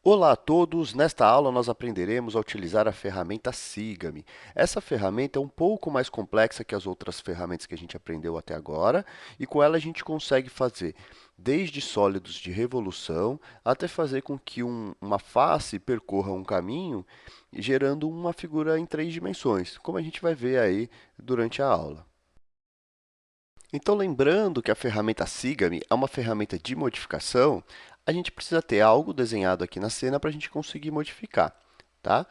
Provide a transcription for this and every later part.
Olá a todos! Nesta aula nós aprenderemos a utilizar a ferramenta Sigame. Essa ferramenta é um pouco mais complexa que as outras ferramentas que a gente aprendeu até agora, e com ela a gente consegue fazer desde sólidos de revolução até fazer com que uma face percorra um caminho, gerando uma figura em 3 dimensões, como a gente vai ver aí durante a aula. Então, lembrando que a ferramenta Sigame é uma ferramenta de modificação, a gente precisa ter algo desenhado aqui na cena para a gente conseguir modificar, tá?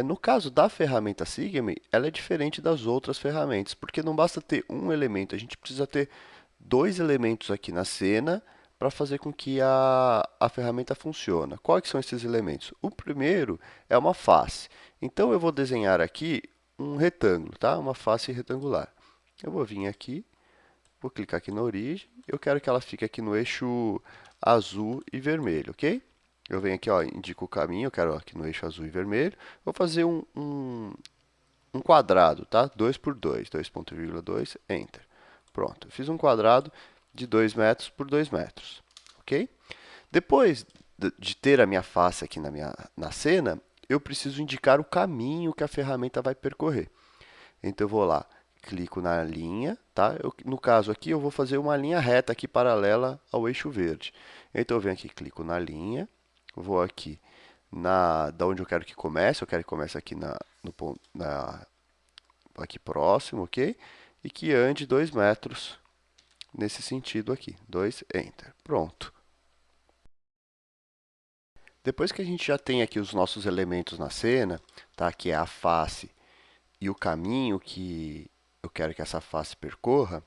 No caso da ferramenta Sigame, ela é diferente das outras ferramentas, porque não basta ter um elemento, a gente precisa ter dois elementos aqui na cena para fazer com que a ferramenta funcione. Quais são esses elementos? O primeiro é uma face. Então, eu vou desenhar aqui um retângulo, tá? Uma face retangular. Eu vou vir aqui. Vou clicar aqui na origem. Eu quero que ela fique aqui no eixo azul e vermelho, ok? Eu venho aqui, ó, indico o caminho, eu quero aqui no eixo azul e vermelho. Vou fazer um quadrado, tá? 2 por 2, 2,2, Enter. Pronto, eu fiz um quadrado de 2 metros por 2 metros, ok? Depois de ter a minha face aqui na cena, eu preciso indicar o caminho que a ferramenta vai percorrer. Então eu vou lá, clico na linha, tá? No caso aqui eu vou fazer uma linha reta aqui paralela ao eixo verde. Então eu venho aqui, clico na linha, vou aqui da onde eu quero que comece, eu quero que comece aqui no ponto, aqui próximo, ok? E que ande 2 metros nesse sentido aqui. 2, Enter. Pronto. Depois que a gente já tem aqui os nossos elementos na cena, tá? Que é a face e o caminho que eu quero que essa face percorra,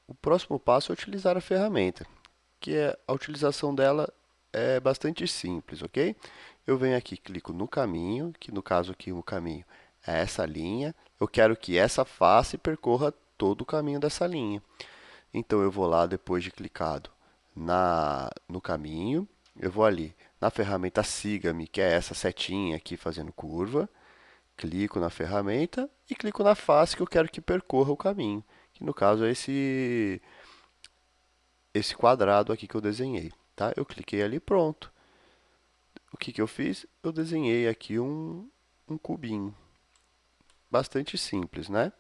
o próximo passo é utilizar a ferramenta, que a utilização dela é bastante simples, ok? Eu venho aqui, clico no caminho, que no caso aqui o caminho é essa linha. Eu quero que essa face percorra todo o caminho dessa linha. Então eu vou lá, depois de clicado no caminho, eu vou ali na ferramenta Siga-me, que é essa setinha aqui fazendo curva. Clico na ferramenta e clico na face que eu quero que percorra o caminho, que no caso é esse quadrado aqui que eu desenhei, tá? Eu cliquei ali, pronto. O que que eu fiz? Eu desenhei aqui um cubinho. Bastante simples, né?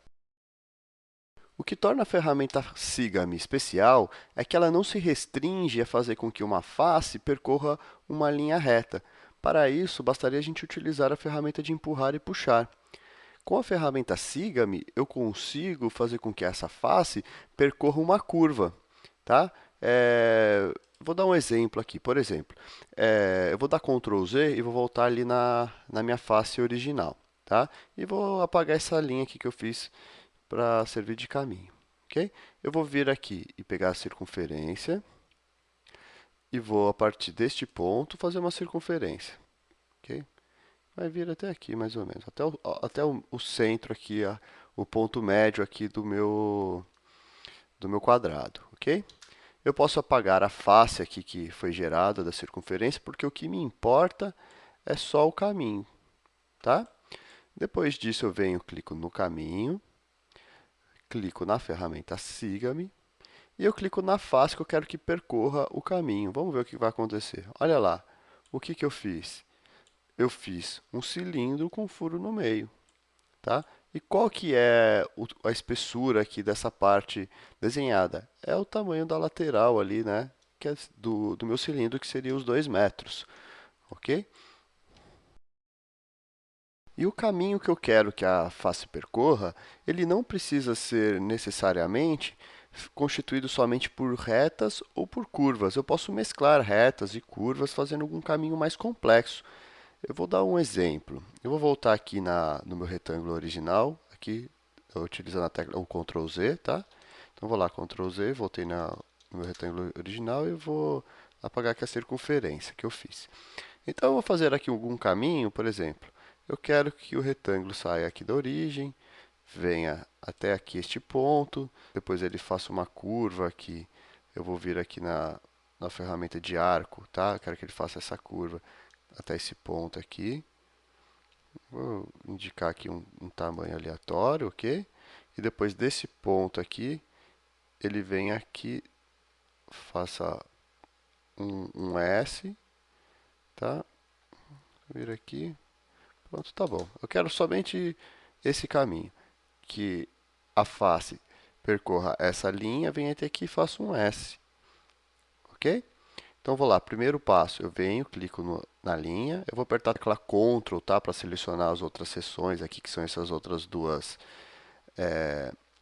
O que torna a ferramenta Siga-me especial é que ela não se restringe a fazer com que uma face percorra uma linha reta. Para isso, bastaria a gente utilizar a ferramenta de empurrar e puxar. Com a ferramenta Siga-me, eu consigo fazer com que essa face percorra uma curva, tá? Vou dar um exemplo aqui. Por exemplo, eu vou dar Ctrl Z e vou voltar ali na minha face original, tá? E vou apagar essa linha aqui que eu fiz para servir de caminho, ok? Eu vou vir aqui e pegar a circunferência e vou, a partir deste ponto, fazer uma circunferência, ok? Vai vir até aqui, mais ou menos, até o centro aqui, o ponto médio aqui do meu quadrado, ok? Eu posso apagar a face aqui que foi gerada da circunferência, porque o que me importa é só o caminho, tá? Depois disso, eu venho, clico no caminho, clico na ferramenta Siga-me, e eu clico na face que eu quero que percorra o caminho. Vamos ver o que vai acontecer. Olha lá, o que que eu fiz? Eu fiz um cilindro com furo no meio, tá? E qual que é a espessura aqui dessa parte desenhada? É o tamanho da lateral ali, né? Que é do meu cilindro, que seria os 2 metros, ok? E o caminho que eu quero que a face percorra, ele não precisa ser necessariamente constituído somente por retas ou por curvas. Eu posso mesclar retas e curvas fazendo algum caminho mais complexo. Eu vou dar um exemplo. Eu vou voltar aqui no meu retângulo original, aqui utilizando a tecla o Ctrl Z, tá? Então vou lá, Ctrl Z, voltei no meu retângulo original e vou apagar aqui a circunferência que eu fiz. Então eu vou fazer aqui algum caminho, por exemplo. Eu quero que o retângulo saia aqui da origem, venha até aqui este ponto, depois ele faça uma curva aqui. Eu vou vir aqui na ferramenta de arco, tá? Eu quero que ele faça essa curva até esse ponto aqui. Vou indicar aqui um tamanho aleatório, ok? E depois desse ponto aqui, ele vem aqui, faça um S, tá? vir aqui, pronto, tá bom. Eu quero somente esse caminho, que a face percorra essa linha, venha até aqui e faça um S, ok? Então, vou lá, primeiro passo, eu venho, clico na linha, eu vou apertar a tecla Ctrl, tá, para selecionar as outras seções aqui, que são essas outras duas,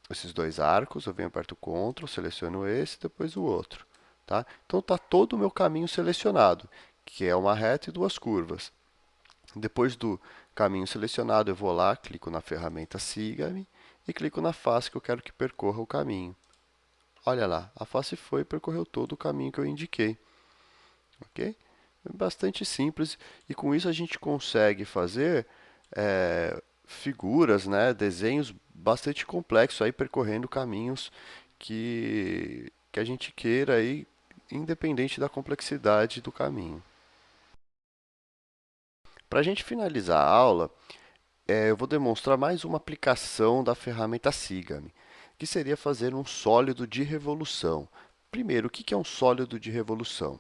esses dois arcos, eu venho, aperto Ctrl, seleciono esse, depois o outro, tá? Então, está todo o meu caminho selecionado, que é uma reta e duas curvas. Depois do caminho selecionado, eu vou lá, clico na ferramenta Siga-me e clico na face que eu quero que percorra o caminho. Olha lá, a face foi e percorreu todo o caminho que eu indiquei. Ok? É bastante simples e com isso a gente consegue fazer figuras, né, desenhos bastante complexos aí percorrendo caminhos que a gente queira aí, independente da complexidade do caminho. Para a gente finalizar a aula, eu vou demonstrar mais uma aplicação da ferramenta Siga-me, que seria fazer um sólido de revolução. Primeiro, o que é um sólido de revolução?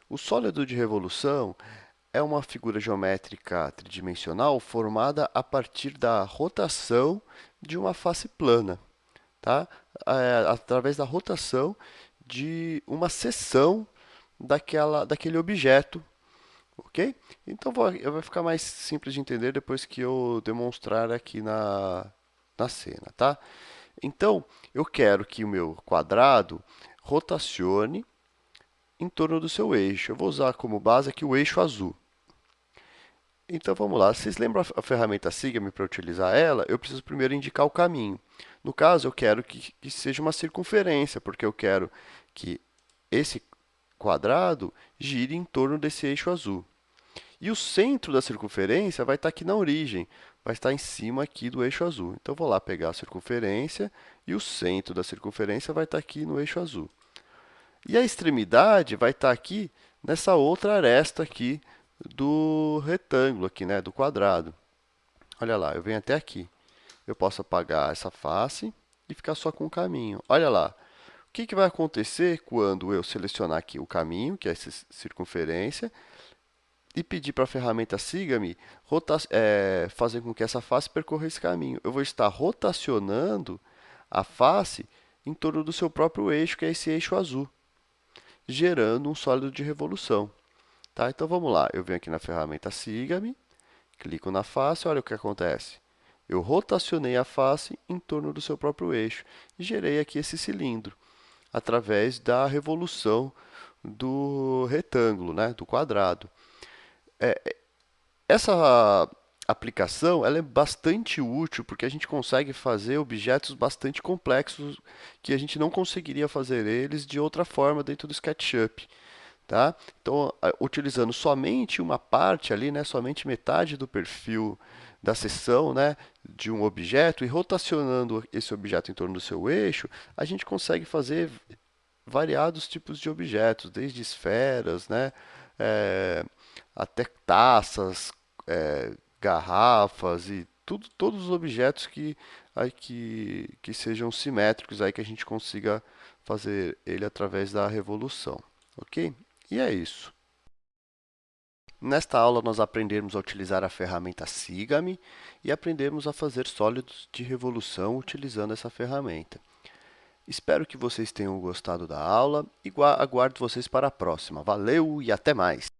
O sólido de revolução é uma figura geométrica tridimensional formada a partir da rotação de uma face plana, tá? Através da rotação de uma seção daquele objeto, ok? Então vai ficar mais simples de entender depois que eu demonstrar aqui na cena, tá? Então, eu quero que o meu quadrado rotacione em torno do seu eixo. Eu vou usar como base aqui o eixo azul. Então vamos lá. Vocês lembram a ferramenta Siga-me para utilizar ela? Eu preciso primeiro indicar o caminho. No caso, eu quero que seja uma circunferência, porque eu quero que esse quadrado gire em torno desse eixo azul. E o centro da circunferência vai estar aqui na origem, vai estar em cima aqui do eixo azul. Então, vou lá pegar a circunferência e o centro da circunferência vai estar aqui no eixo azul. E a extremidade vai estar aqui nessa outra aresta aqui do retângulo, aqui, né, do quadrado. Olha lá, eu venho até aqui. Eu posso apagar essa face e ficar só com o caminho. Olha lá. O que vai acontecer quando eu selecionar aqui o caminho, que é essa circunferência, e pedir para a ferramenta Siga-me fazer com que essa face percorra esse caminho? Eu vou estar rotacionando a face em torno do seu próprio eixo, que é esse eixo azul, gerando um sólido de revolução. Tá? Então vamos lá, eu venho aqui na ferramenta Siga-me, clico na face, olha o que acontece. Eu rotacionei a face em torno do seu próprio eixo e gerei aqui esse cilindro, através da revolução do retângulo, né, do quadrado. Essa aplicação ela é bastante útil porque a gente consegue fazer objetos bastante complexos que a gente não conseguiria fazer eles de outra forma dentro do SketchUp. Tá? Então, utilizando somente uma parte ali, né, somente metade do perfil da seção, né, de um objeto e rotacionando esse objeto em torno do seu eixo, a gente consegue fazer variados tipos de objetos, desde esferas, né, eh, até taças, garrafas e todos os objetos que sejam simétricos, aí que a gente consiga fazer ele através da revolução, ok? E é isso. Nesta aula, nós aprendemos a utilizar a ferramenta Siga-me e aprendemos a fazer sólidos de revolução utilizando essa ferramenta. Espero que vocês tenham gostado da aula e aguardo vocês para a próxima. Valeu e até mais!